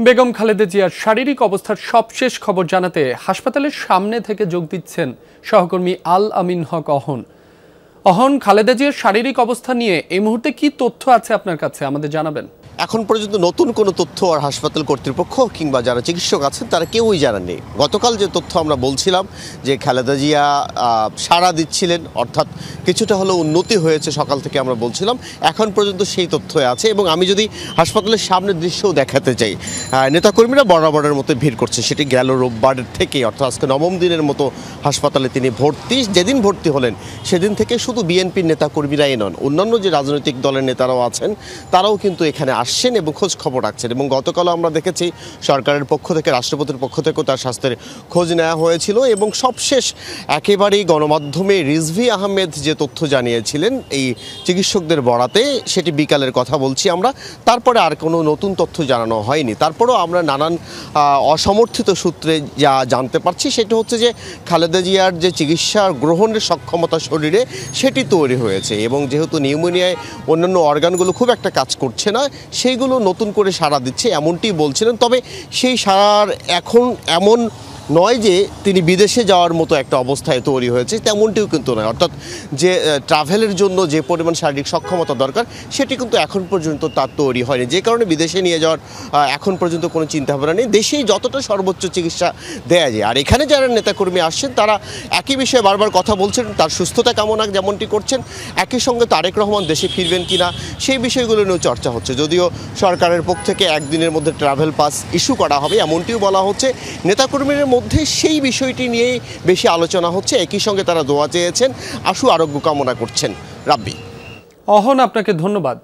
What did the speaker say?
বেগম খালেদা জিয়ার শারীরিক অবস্থার সবশেষ খবর জানাতে হাসপাতালের সামনে থেকে যোগ দিচ্ছেন সহকর্মী আল আমিন হক অহন। অহন, খালেদা জিয়ার শারীরিক অবস্থা নিয়ে এই মুহূর্তে কি তথ্য আছে আপনার কাছে, আমাদের জানাবেন। এখন পর্যন্ত নতুন কোনো তথ্য আর হাসপাতাল কর্তৃপক্ষ কিংবা যারা চিকিৎসক আছেন তারা কেউই জানাননি। গতকাল যে তথ্য আমরা বলছিলাম যে খালেদা জিয়া সাড়া দিচ্ছিলেন, অর্থাৎ কিছুটা হলেও উন্নতি হয়েছে সকাল থেকে আমরা বলছিলাম, এখন পর্যন্ত সেই তথ্য আছে। এবং আমি যদি হাসপাতালের সামনের দৃশ্যও দেখাতে চাই, নেতাকর্মীরা বরাবরের মতো ভিড় করছে। সেটি গেল রোববারের থেকে, অর্থাৎ আজকে নবম দিনের মতো হাসপাতালে তিনি ভর্তি। যেদিন ভর্তি হলেন সেদিন থেকে শুধু বিএনপির নেতাকর্মীরাই নন, অন্যান্য যে রাজনৈতিক দলের নেতারাও আছেন তারাও কিন্তু এখানে আসছেন এবং খোঁজ খবর রাখছেন। এবং গতকালও আমরা দেখেছি সরকারের পক্ষ থেকে, রাষ্ট্রপতির পক্ষ থেকেও তার স্বাস্থ্যের খোঁজ নেওয়া হয়েছিল। এবং সবশেষ একেবারেই গণমাধ্যমে রিজভী আহমেদ যে তথ্য জানিয়েছিলেন এই চিকিৎসকদের বরাতে, সেটি বিকালের কথা বলছি আমরা, তারপরে আর কোনো নতুন তথ্য জানানো হয়নি। তারপরেও আমরা নানান অসমর্থিত সূত্রে যা জানতে পারছি সেটা হচ্ছে যে খালেদা জিয়ার যে চিকিৎসা গ্রহণের সক্ষমতা শরীরে সেটি তৈরি হয়েছে। এবং যেহেতু নিউমোনিয়ায় অন্যান্য অর্গানগুলো খুব একটা কাজ করছে না, সেইগুলো নতুন করে সাড়া দিচ্ছে এমনটি বলছিলেন। তবে সেই সাড়ার এখন এমন নয় যে তিনি বিদেশে যাওয়ার মতো একটা অবস্থায় তৈরি হয়েছে, তেমনটিও কিন্তু নয়। অর্থাৎ যে ট্রাভেলের জন্য যে পরিমাণ শারীরিক সক্ষমতা দরকার সেটি কিন্তু এখন পর্যন্ত তার তৈরি হয়নি, যে কারণে বিদেশে নিয়ে যাওয়ার এখন পর্যন্ত কোনো চিন্তাভাবনা নেই। দেশেই যতটা সর্বোচ্চ চিকিৎসা দেয়া যায়। আর এখানে যারা নেতাকর্মী আসছেন তারা একই বিষয়ে বারবার কথা বলছেন, তার সুস্থতা কামনা যেমনটি করছেন, একই সঙ্গে তারেক রহমান দেশে ফিরবেন কিনা সেই বিষয়গুলো নিয়েও চর্চা হচ্ছে। যদিও সরকারের পক্ষ থেকে একদিনের মধ্যে ট্রাভেল পাস ইস্যু করা হবে এমনটিও বলা হচ্ছে, নেতাকর্মীদের মধ্যে সেই বিষয়টি নিয়েই বেশি আলোচনা হচ্ছে। একই সঙ্গে তারা দোয়া চেয়েছেন, আশু আরোগ্য কামনা করছেন। রাব্বি। অহন, আপনাকে ধন্যবাদ।